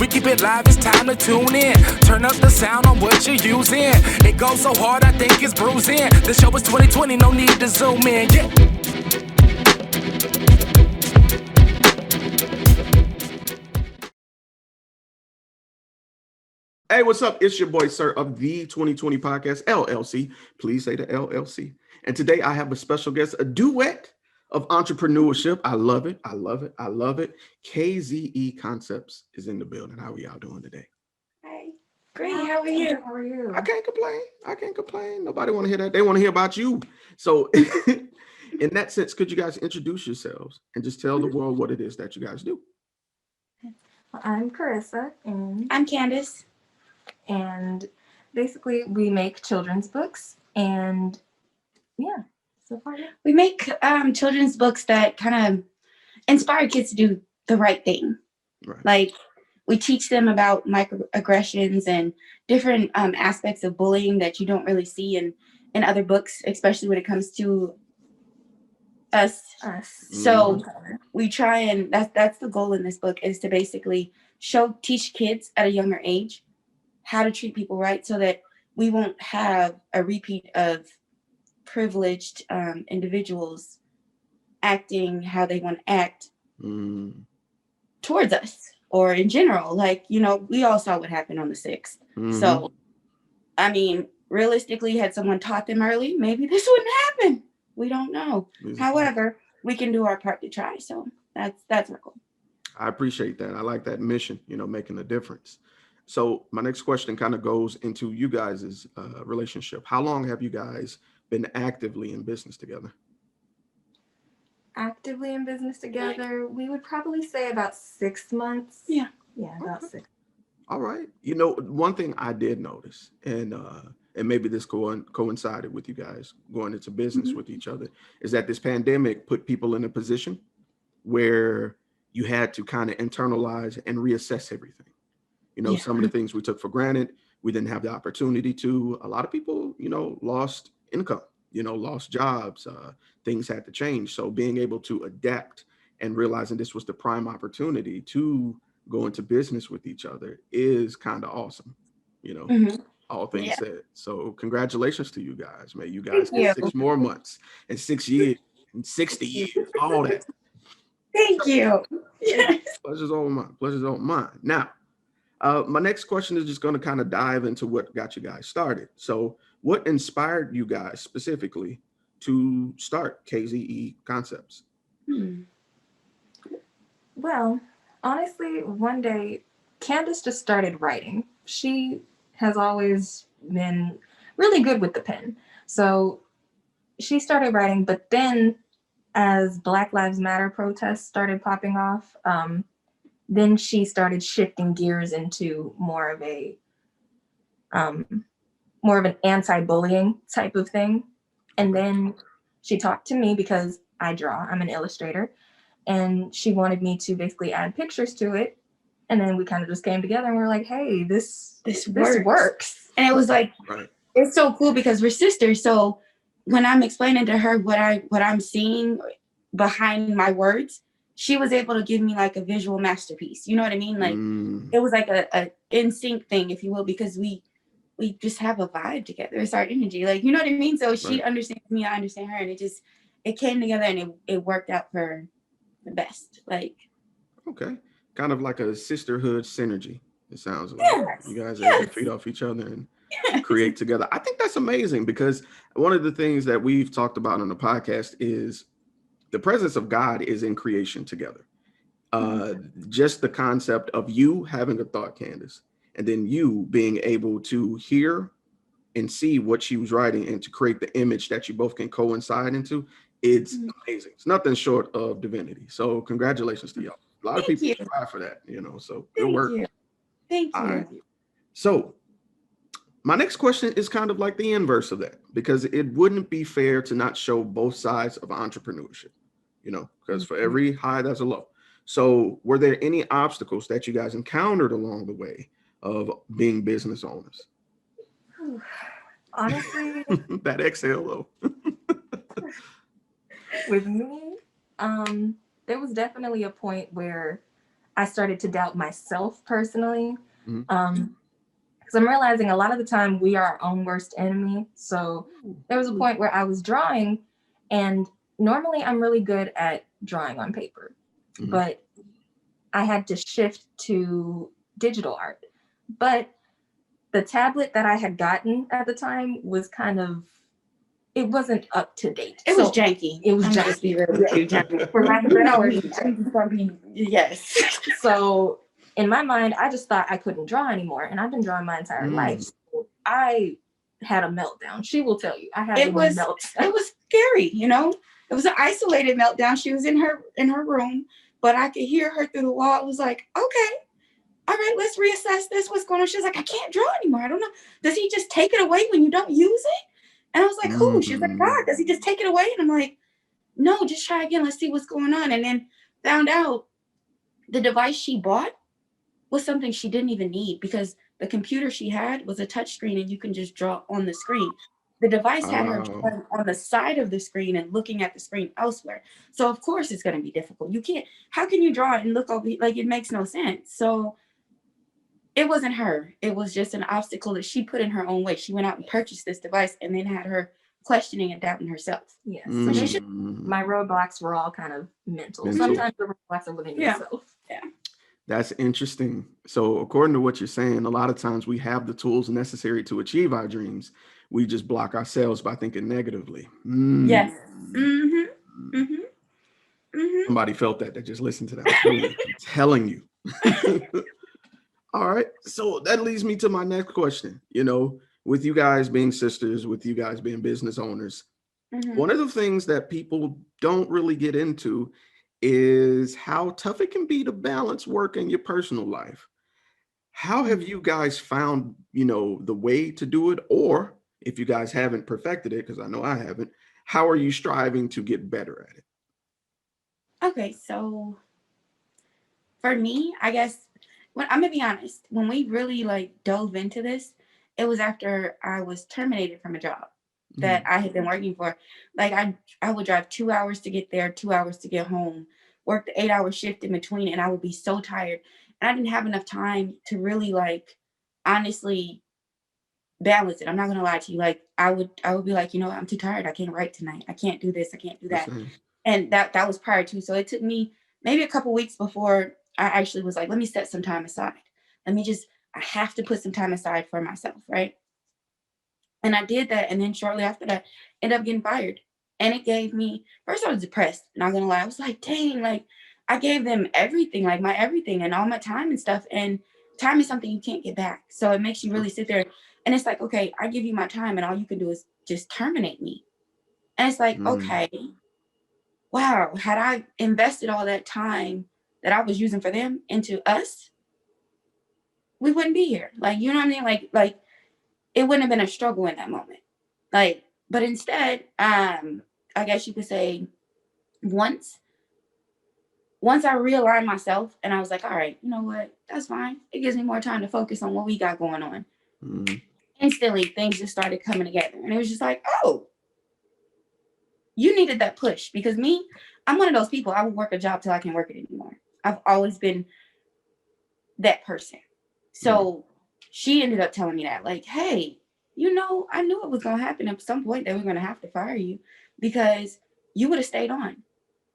We keep it live, it's time to tune in. Turn up the sound on what you're using. It goes so hard, I think it's bruising. The show is 2020, no need to zoom in. Yeah. Hey, what's up? It's your boy, Sirr, of the 2020 Podcast, LLC. Please say the LLC. And today I have a special guest, a duet of entrepreneurship. I love it. I love it. I love it. KayZE Konceptz is in the building. How are y'all doing today? Hey, great. How are you? How are you? I can't complain. I can't complain. Nobody want to hear that. They want to hear about you. So in that sense, could you guys introduce yourselves and just tell the world what it is that you guys do? I'm Carissa, and I'm Candace. basically we make children's books, and yeah, so far. We make children's books that kind of inspire kids to do the right thing. Right. Like we teach them about microaggressions and different aspects of bullying that you don't really see in other books, especially when it comes to us. So we try, and that's the goal in this book, is to basically teach kids at a younger age how to treat people right, so that we won't have a repeat of privileged individuals acting how they want to act towards us or in general. Like, you know, we all saw what happened on the 6th. So, I mean, realistically, had someone taught them early, maybe this wouldn't happen. We don't know. However, we can do our part to try. So that's our goal. I appreciate that. I like that mission, making a difference. So my next question kind of goes into you guys' relationship. How long have you guys been actively in business together? Actively in business together, we would probably say about 6 months. Yeah, about 6. All right. One thing I did notice, and maybe this coincided with you guys going into business with each other, is that this pandemic put people in a position where you had to kind of internalize and reassess everything. Some of the things we took for granted, we didn't have the opportunity to. A lot of people, lost income, lost jobs, things had to change. So being able to adapt and realizing this was the prime opportunity to go into business with each other is kind of awesome, all things said. So congratulations to you guys, man. You guys get 6 more months and 6 years and 60 years, all that. Thank you. Pleasure's all mine. Pleasure's all mine. Now, my next question is just going to kind of dive into what got you guys started. So what inspired you guys specifically to start KayZE Konceptz? Well, honestly, one day Candace just started writing. She has always been really good with the pen. So she started writing, but then as Black Lives Matter protests started popping off, then she started shifting gears into more of an anti-bullying type of thing. And then she talked to me because I draw, I'm an illustrator, and she wanted me to basically add pictures to it. And then we kind of just came together and we're like, hey, this works. And it was like, It's so cool because we're sisters. So when I'm explaining to her what I'm seeing behind my words, she was able to give me like a visual masterpiece. You know what I mean? Like it was like a in sync thing, if you will, because we just have a vibe together. It's our energy. Like, you know what I mean? So she understands me, I understand her, and it came together and it worked out for the best. Like, okay. Kind of like a sisterhood synergy. It sounds like you guys are able to feed off each other and create together. I think that's amazing, because one of the things that we've talked about on the podcast is the presence of God is in creation together. Just the concept of you having a thought, Candace, and then you being able to hear and see what she was writing and to create the image that you both can coincide into. It's amazing. It's nothing short of divinity. So congratulations to y'all. A lot of people strive for that, so good work. Thank you. All right. So my next question is kind of like the inverse of that, because it wouldn't be fair to not show both sides of entrepreneurship, because for every high, there's a low. So were there any obstacles that you guys encountered along the way of being business owners? Honestly, that exhale though. with me, there was definitely a point where I started to doubt myself personally. Mhm. Because I'm realizing a lot of the time we are our own worst enemy. So there was a point where I was drawing, and normally I'm really good at drawing on paper, Mhm. but I had to shift to digital art. But the tablet that I had gotten at the time was it wasn't up to date. It was janky. It was I'm just be real with you, janky. For lack of a better word. I'm gonna be yes. So in my mind, I just thought I couldn't draw anymore, and I've been drawing my entire life. So I had a meltdown. She will tell you, I had a meltdown. It was scary, you know. It was an isolated meltdown. She was in her room, but I could hear her through the wall. It was like, okay, all right, let's reassess this. What's going on? She's like, I can't draw anymore. I don't know. Does he just take it away when you don't use it? And I was like, who? She's like, God, does he just take it away? And I'm like, no, just try again. Let's see what's going on. And then found out the device she bought was something she didn't even need, because the computer she had was a touch screen and you can just draw on the screen. The device had her drawing on the side of the screen and looking at the screen elsewhere. So of course it's going to be difficult. You can't, how can you draw and look over, like, it makes no sense. So it wasn't her. It was just an obstacle that she put in her own way. She went out and purchased this device and then had her questioning and doubting herself. Yes. So my roadblocks were all kind of mental. Sometimes the roadblocks are within yourself. Yeah. That's interesting. So according to what you're saying, a lot of times we have the tools necessary to achieve our dreams. We just block ourselves by thinking negatively. Yes. Mm-hmm. Mm-hmm. Mm-hmm. Somebody felt that. They just listened to that. I'm telling you. All right. So that leads me to my next question. You know, with you guys being sisters, with you guys being business owners, one of the things that people don't really get into is how tough it can be to balance work and your personal life. How have you guys found, you know, the way to do it? Or if you guys haven't perfected it, because I know I haven't, how are you striving to get better at it? Okay, so for me, I guess, I'm gonna be honest, when we really like dove into this, it was after I was terminated from a job that I had been working for. Like I would drive 2 hours to get there, 2 hours to get home, work the 8-hour shift in between, and I would be so tired. And I didn't have enough time to really like honestly balance it. I'm not gonna lie to you. Like I would be like, you know, I'm too tired. I can't write tonight. I can't do this. I can't do that. And that was prior to. So it took me maybe a couple weeks before I actually was like, let me set some time aside. I have to put some time aside for myself, right? And I did that. And then shortly after that, ended up getting fired. And it gave me, first I was depressed, not gonna lie. I was like, dang, like I gave them everything, like my everything and all my time and stuff. And time is something you can't get back. So it makes you really sit there. And it's like, okay, I give you my time and all you can do is just terminate me. And it's like, okay, wow, had I invested all that time that I was using for them into us, we wouldn't be here. Like, you know what I mean? Like it wouldn't have been a struggle in that moment. Like, but instead, I guess you could say once I realigned myself and I was like, all right, you know what? That's fine. It gives me more time to focus on what we got going on. Instantly, things just started coming together. And it was just like, oh, you needed that push. Because me, I'm one of those people, I will work a job till I can't work it anymore. I've always been that person. So she ended up telling me that, like, hey, you know, I knew it was going to happen at some point that we're going to have to fire you because you would have stayed on.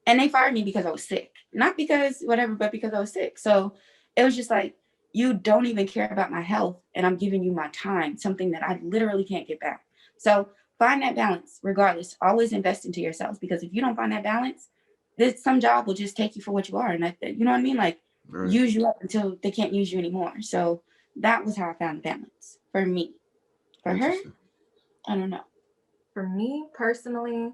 And they fired me because I was sick. Not because whatever, but because I was sick. So it was just like, you don't even care about my health and I'm giving you my time, something that I literally can't get back. So find that balance regardless. Always invest into yourselves, because if you don't find that balance, some job will just take you for what you are. And you know what I mean? Like use you up until they can't use you anymore. So that was how I found balance for me. For her, I don't know. For me personally,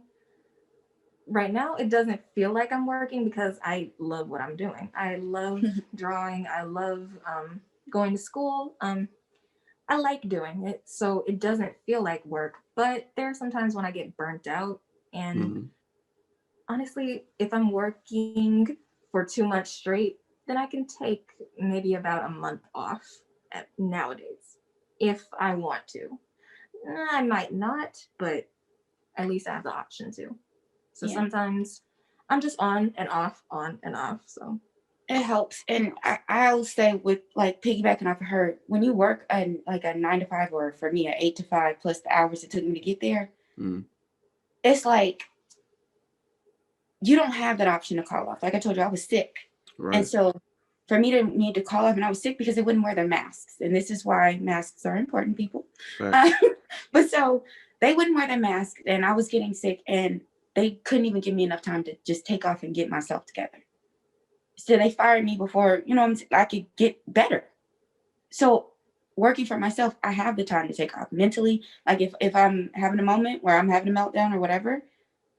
right now it doesn't feel like I'm working because I love what I'm doing. I love drawing. I love going to school. I like doing it, so it doesn't feel like work. But there are some times when I get burnt out, and honestly, if I'm working for too much straight, then I can take maybe about a month off nowadays if I want to. I might not, but at least I have the option to. So sometimes I'm just on and off. So It helps. And I'll say with like piggybacking off of her, when you work like a 9 to 5, or for me, an 8 to 5 plus the hours it took me to get there, it's like you don't have that option to call off. Like I told you, I was sick. Right. And so for me to need to call off, and I was sick because they wouldn't wear their masks. And this is why masks are important, people. Right. But so they wouldn't wear their mask, and I was getting sick, and they couldn't even give me enough time to just take off and get myself together. So they fired me before, I could get better. So working for myself, I have the time to take off mentally. Like if I'm having a moment where I'm having a meltdown or whatever,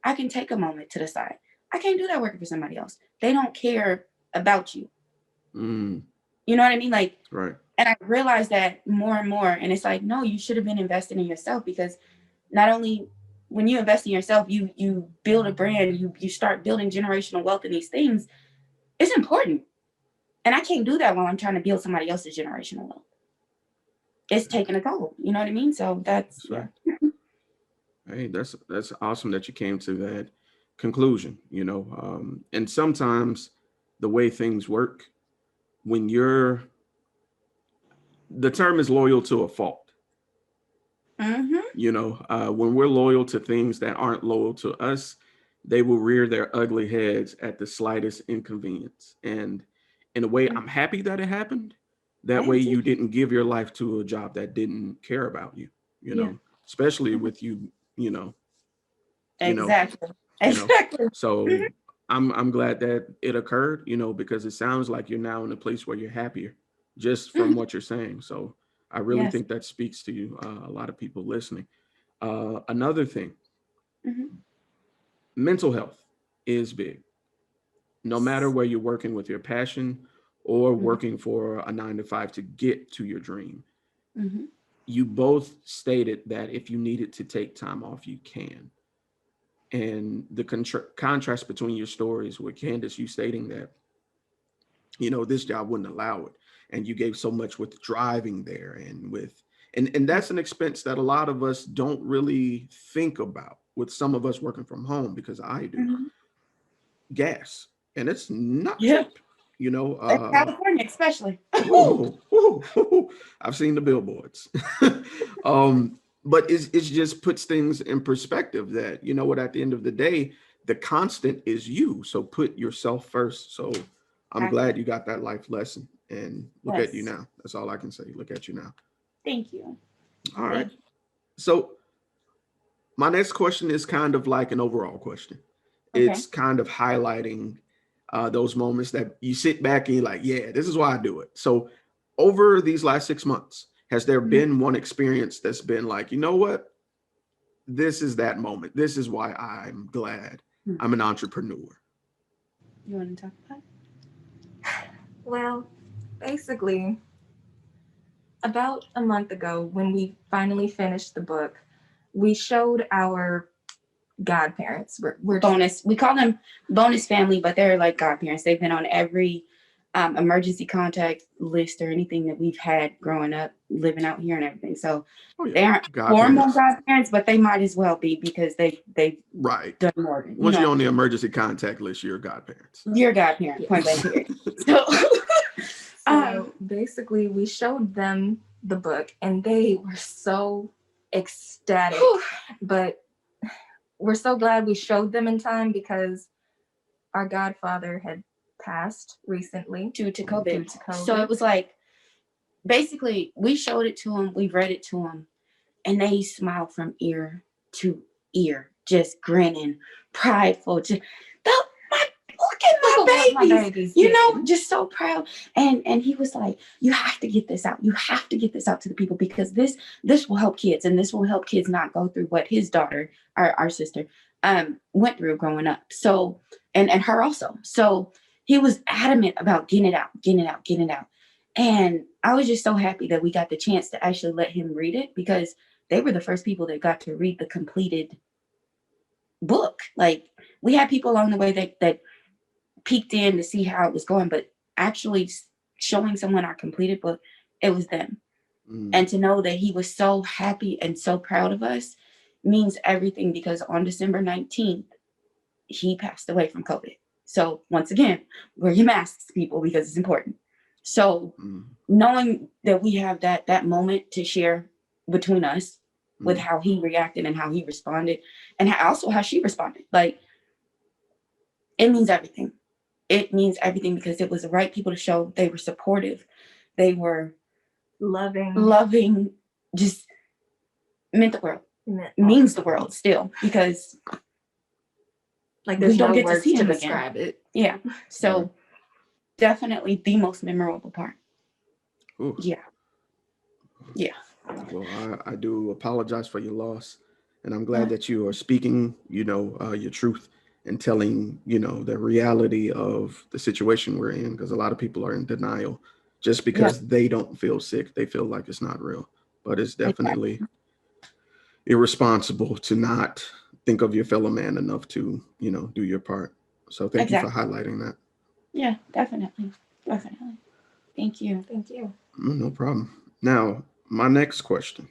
I can take a moment to the side. I can't do that working for somebody else. They don't care about you. You know what I mean? Like, right. And I realized that more and more. And it's like, no, you should have been investing in yourself, because not only when you invest in yourself, you build a brand, you start building generational wealth in these things. It's important. And I can't do that while I'm trying to build somebody else's generational wealth. It's taking a toll. You know what I mean? So that's right. Hey, that's awesome that you came to that conclusion, and sometimes the way things work, when the term is loyal to a fault. When we're loyal to things that aren't loyal to us, they will rear their ugly heads at the slightest inconvenience. And in a way, I'm happy that it happened. That way you didn't give your life to a job that didn't care about you, especially with you, Exactly. So I'm glad that it occurred, because it sounds like you're now in a place where you're happier just from what you're saying. So I really think that speaks to you, a lot of people listening. Another thing, mental health is big. No matter where you're working with your passion or working for a 9 to 5 to get to your dream. You both stated that if you needed to take time off, you can. And the contrast between your stories with Candace, you stating that, this job wouldn't allow it. And you gave so much with driving there and that's an expense that a lot of us don't really think about, with some of us working from home, because I do. Gas. And it's not cheap, California especially. I've seen the billboards. But it just puts things in perspective that, at the end of the day, the constant is you. So put yourself first. So I'm glad you got that life lesson, and look at you now. That's all I can say. Look at you now. Thank you. All right. So my next question is kind of like an overall question. Okay. It's kind of highlighting those moments that you sit back and you're like, yeah, this is why I do it. So over these last 6 months, has there been one experience that's been like, you know what? This is that moment. This is why I'm glad I'm an entrepreneur. You want to talk about it? Well, basically, about a month ago, when we finally finished the book, we showed our godparents. We're bonus. We call them bonus family, but they're like godparents. They've been on every emergency contact list or anything that we've had growing up, living out here and everything. So they aren't formal godparents, but they might as well be, because they've done more. Once you're on the emergency contact list, you're godparents. You're godparent, point blank period. So basically, we showed them the book, and they were so ecstatic. But we're so glad we showed them in time, because our godfather had passed recently due to COVID. So it was like, basically, we showed it to them, we read it to them, and they smiled from ear to ear, just grinning, prideful. Just, look at my babies, just so proud. And he was like, you have to get this out. You have to get this out to the people, because this will help kids, and this will help kids not go through what his daughter, our sister, went through growing up. So, and her also. So he was adamant about getting it out. And I was just so happy that we got the chance to actually let him read it, because they were the first people that got to read the completed book. Like, we had people along the way that peeked in to see how it was going, but actually showing someone our completed book, it was them. And to know that he was so happy and so proud of us means everything, because on December 19th, he passed away from COVID. So once again, wear your masks, people, because it's important. So knowing that we have that moment to share between us with how he reacted and how he responded, and also how she responded, like, it means everything. It means everything because it was the right people to show. They were supportive. They were loving, just meant the world. Means the world still, because like there's we don't no get to words see to him describe again. it. Yeah. So definitely the most memorable part. Ooh. Yeah. Yeah. Well, I do apologize for your loss, and I'm glad that you are speaking, your truth and telling, the reality of the situation we're in, because a lot of people are in denial just because they don't feel sick. They feel like it's not real, but it's definitely irresponsible to not think of your fellow man enough to, do your part. So thank you for highlighting that. Yeah, definitely. Definitely. Thank you. Thank you. No problem. Now, my next question.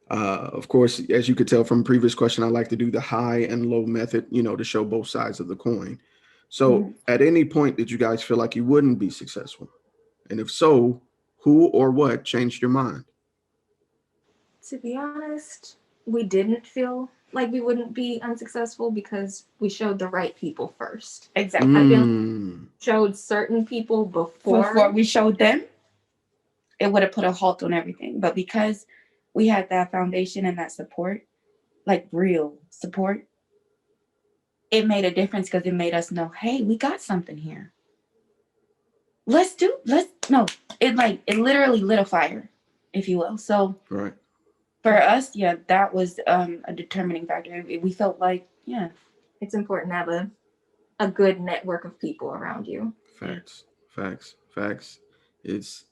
Of course, as you could tell from previous question, I like to do the high and low method, to show both sides of the coin. So at any point did you guys feel like you wouldn't be successful? And if so, who or what changed your mind? To be honest, we didn't feel like we wouldn't be unsuccessful because we showed the right people first. Exactly. I feel showed certain people before we showed them, it would have put a halt on everything. But because we had that foundation and that support, like real support, it made a difference because it made us know, hey, we got something here. It literally lit a fire, if you will. So right. For us, that was a determining factor. We felt like, it's important to have a good network of people around you. Facts. It's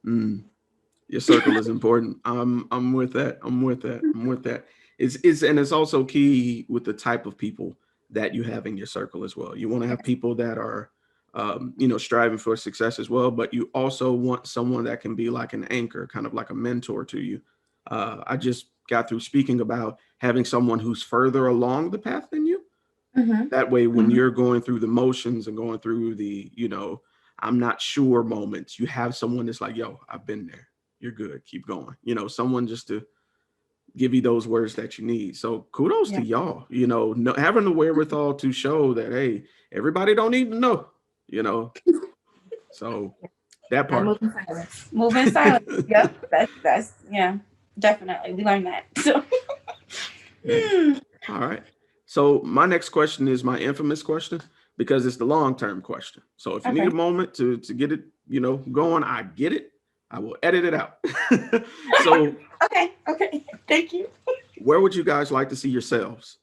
your circle is important. I'm with that. It's also key with the type of people that you have in your circle as well. You want to have people that are striving for success as well, but you also want someone that can be like an anchor, kind of like a mentor to you. I just got through speaking about having someone who's further along the path than you. That way, when you're going through the motions and going through the, I'm not sure moments, you have someone that's like, yo, I've been there. You're good. Keep going. Someone just to give you those words that you need. So kudos to y'all, having the wherewithal to show that, hey, everybody don't need to know, So that part. Moving silence. Yep. That's definitely. We learned that. So. All right. So my next question is my infamous question, because it's the long-term question. So if you need a moment to get it, going, I get it. I will edit it out. So okay. Thank you. Where would you guys like to see yourselves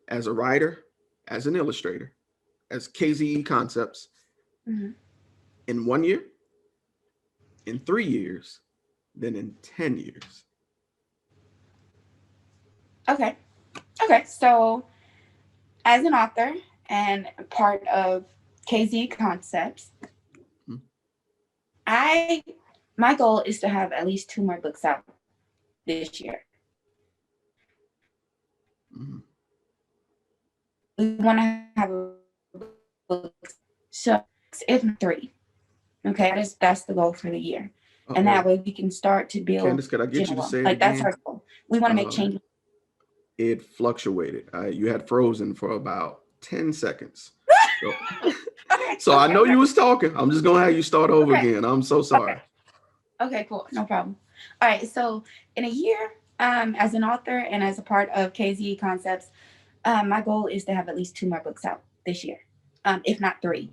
as a writer, as an illustrator, as KayZE Konceptz in 1 year, in 3 years, then in 10 years? Okay. So as an author and part of KayZE Konceptz, my goal is to have at least 2 more books out this year. We want to have a book, so if not 3. Okay, that's the goal for the year. And that way we can start to build. Candace, could I get you to say it like again? That's our goal. We want to make changes. It fluctuated. You had frozen for about 10 seconds. So I know you was talking. I'm just gonna have you start over again. I'm so sorry. Okay, cool. No problem. All right. So in a year, as an author and as a part of KayZE Konceptz, my goal is to have at least 2 more books out this year, if not 3.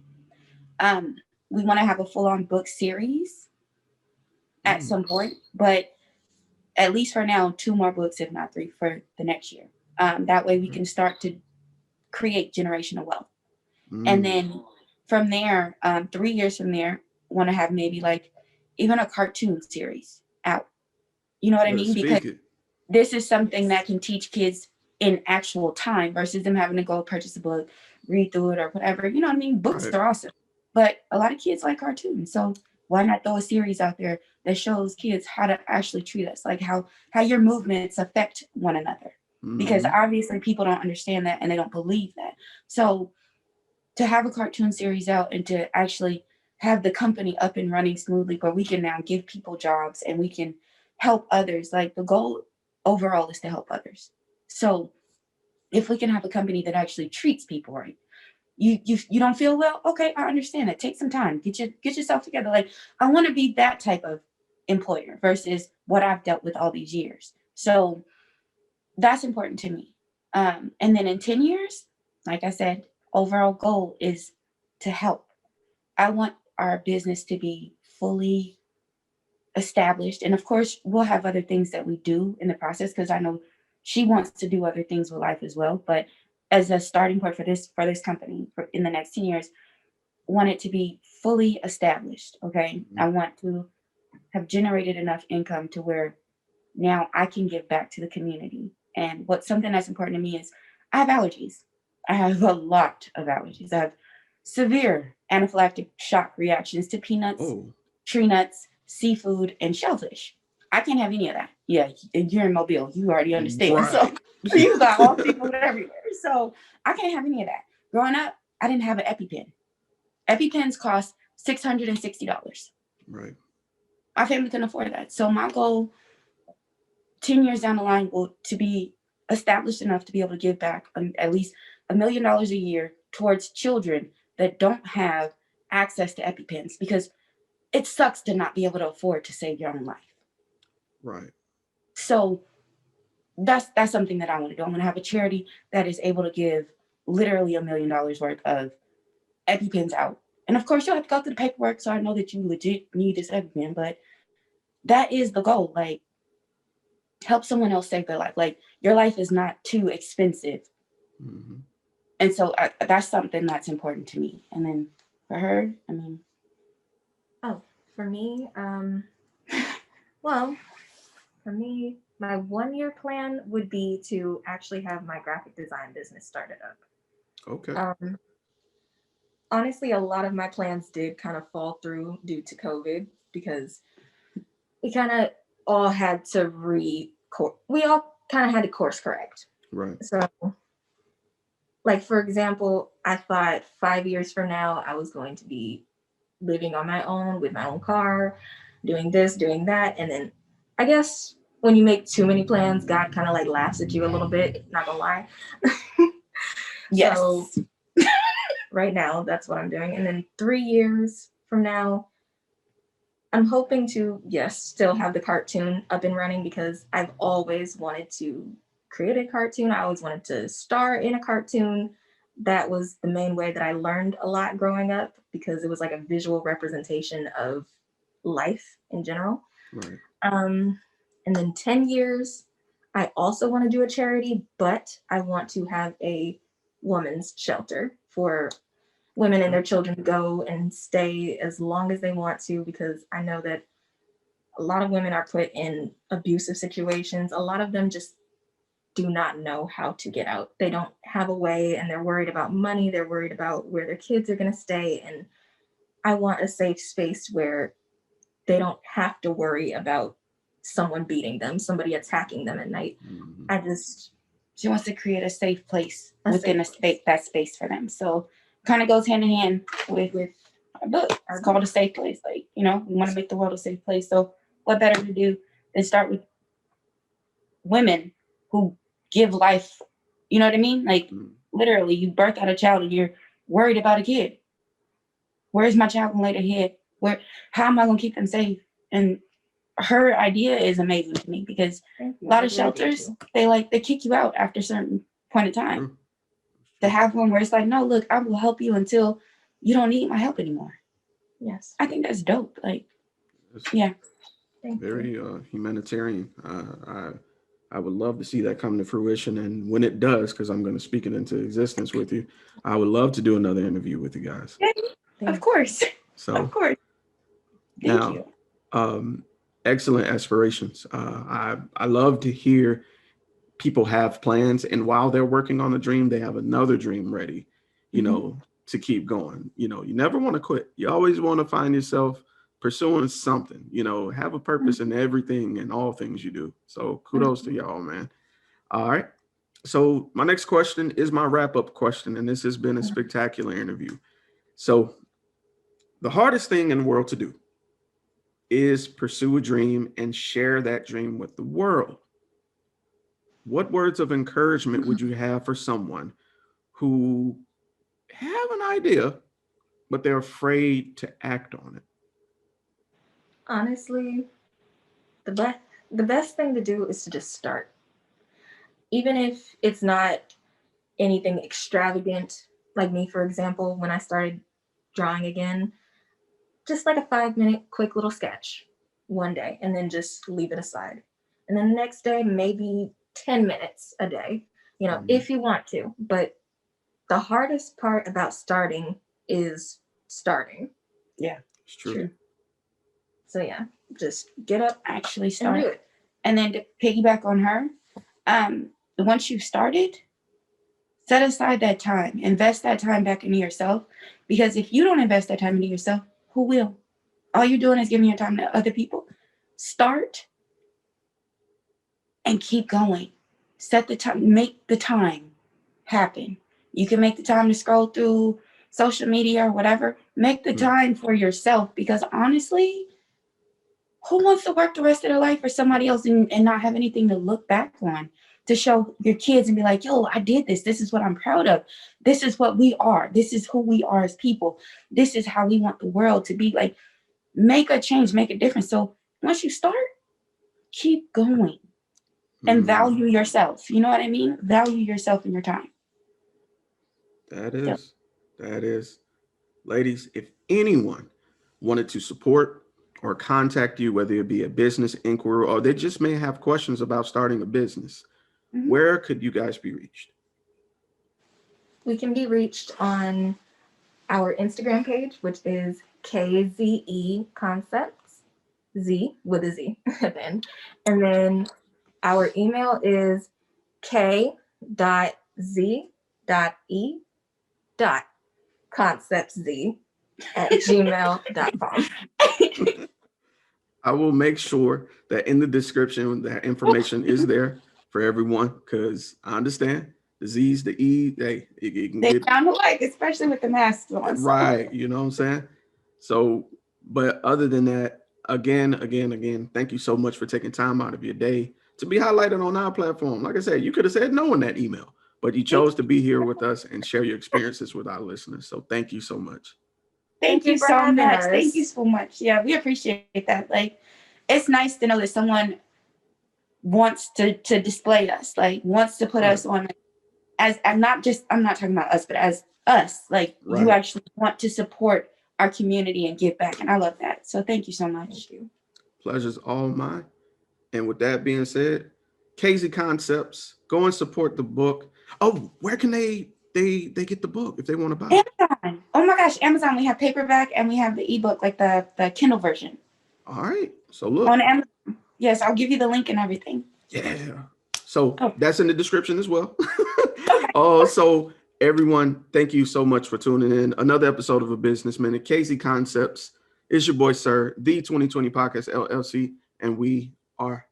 We want to have a full-on book series at some point, but at least for now, 2 more books, if not 3, for the next year. That way we can start to create generational wealth. And then from there, 3 years from there, want to have maybe like even a cartoon series out. You know what I mean? Because this is something that can teach kids in actual time versus them having to go purchase a book, read through it or whatever. You know what I mean? Books are awesome. But a lot of kids like cartoons. So why not throw a series out there that shows kids how to actually treat us, like how your movements affect one another? Because obviously people don't understand that and they don't believe that. So to have a cartoon series out and to actually have the company up and running smoothly where we can now give people jobs and we can help others. Like the goal overall is to help others. So if we can have a company that actually treats people right, you don't feel well, okay, I understand it. Take some time, get yourself together. Like I want to be that type of employer versus what I've dealt with all these years. So that's important to me. And then in 10 years, like I said, overall goal is to help. I want our business to be fully established. And of course, we'll have other things that we do in the process because I know she wants to do other things with life as well. But as a starting point for this company in the next 10 years, want it to be fully established. Okay. I want to have generated enough income to where now I can give back to the community. And what's something that's important to me is I have allergies. I have a lot of allergies. I have severe anaphylactic shock reactions to peanuts, tree nuts, seafood, and shellfish. I can't have any of that. Yeah, you're in Mobile. You already understand. Right. So you got all seafood everywhere. So I can't have any of that. Growing up, I didn't have an EpiPen. EpiPens cost $660. Right. My family couldn't afford that. So my goal 10 years down the line will to be established enough to be able to give back at least $1 million a year towards children that don't have access to EpiPens, because it sucks to not be able to afford to save your own life. Right. So that's something that I want to do. I'm going to have a charity that is able to give literally $1 million worth of EpiPens out. And of course, you'll have to go through the paperwork, so I know that you legit need this EpiPen, but that is the goal. Like, help someone else save their life. Like, your life is not too expensive. Mm-hmm. And so that's something that's important to me. And then for her, I mean. Oh, for me, well, for me, my 1-year plan would be to actually have my graphic design business started up. Okay. Honestly, a lot of my plans did kind of fall through due to COVID because we kind of all had to we all kind of had to course correct. Right. So, like, for example, I thought 5 years from now, I was going to be living on my own with my own car, doing this, doing that. And then I guess when you make too many plans, God kind of like laughs at you a little bit, not gonna lie. Yes. So right now, that's what I'm doing. And then 3 years from now, I'm hoping to, yes, still have the cartoon up and running because I've always wanted to create a cartoon. I always wanted to star in a cartoon. That was the main way that I learned a lot growing up because it was like a visual representation of life in general. Right. And then 10 years, I also want to do a charity, but I want to have a women's shelter for women and their children to go and stay as long as they want to, because I know that a lot of women are put in abusive situations. A lot of them just do not know how to get out. They don't have a way, and they're worried about money. They're worried about where their kids are going to stay. And I want a safe space where they don't have to worry about someone beating them, somebody attacking them at night. Mm-hmm. She wants to create a safe place within that space for them. So kind of goes hand in hand with our book. It's called A Safe Place. Like, we want to make the world a safe place. So what better to do than start with women who give life, you know what I mean? Like, literally, you birth out a child and you're worried about a kid. Where's my child gonna lay their head? How am I gonna keep them safe? And her idea is amazing to me because a lot of shelters, they kick you out after a certain point of time. True. To have one where it's like, no, look, I will help you until you don't need my help anymore. Yes. I think that's dope. Like, yeah. Very humanitarian. I would love to see that come to fruition. And when it does, because I'm going to speak it into existence with you, I would love to do another interview with you guys. Yeah, of course. So, of course. Thank you. Excellent aspirations. I love to hear people have plans, and while they're working on a dream, they have another dream ready, to keep going. You never want to quit. You always want to find yourself pursuing something, have a purpose in everything and all things you do. So kudos to y'all, man. All right. So my next question is my wrap-up question, and this has been a spectacular interview. So the hardest thing in the world to do is pursue a dream and share that dream with the world. What words of encouragement would you have for someone who have an idea, but they're afraid to act on it? Honestly, the best thing to do is to just start. Even if it's not anything extravagant, like me, for example, when I started drawing again, just like a 5-minute quick little sketch one day and then just leave it aside. And then the next day, maybe 10 minutes a day, if you want to. But the hardest part about starting is starting. Yeah, It's true. So yeah, just get up, actually and start do it. And then to piggyback on her, once you've started, set aside that time, invest that time back into yourself. Because if you don't invest that time into yourself, who will? All you're doing is giving your time to other people. Start and keep going. Set the time, make the time happen. You can make the time to scroll through social media or whatever. Make the time for yourself, because honestly, who wants to work the rest of their life for somebody else and not have anything to look back on, to show your kids and be like, yo, I did this. This is what I'm proud of. This is what we are. This is who we are as people. This is how we want the world to be. Like, make a change, make a difference. So once you start, keep going and value yourself. You know what I mean? Value yourself and your time. That is. Ladies, if anyone wanted to support or contact you, whether it be a business inquiry or they just may have questions about starting a business, where could you guys be reached? We can be reached on our Instagram page, which is KayZE Konceptz, Z with a Z at the end. And then our email is k.z.e.conceptz@gmail.com. I will make sure that in the description that information is there for everyone, because I understand the Z's, the E, they sound alike, especially with the masks on. Right, you know what I'm saying? So, but other than that, again, thank you so much for taking time out of your day to be highlighted on our platform. Like I said, you could have said no in that email, but you chose to be here with us and share your experiences with our listeners. So thank you so much. Thank you so much. Thank you so much. Yeah, we appreciate that. Like, it's nice to know that someone wants to display us, like wants to put us on as, I'm not talking about us, but as us, like you actually want to support our community and give back. And I love that. So thank you so much. Pleasure's all mine. And with that being said, KayZE Konceptz, go and support the book. Oh, where can they get the book if they want to buy it? Amazon. Oh my gosh, Amazon. We have paperback and we have the ebook, like the Kindle version. All right. So look. On Amazon. Yes, I'll give you the link and everything. Yeah. So that's in the description as well. Okay. So everyone, thank you so much for tuning in. Another episode of A Business Minute. KayZE Konceptz is your boy, Sirr, the 2020 Podcast LLC, and we are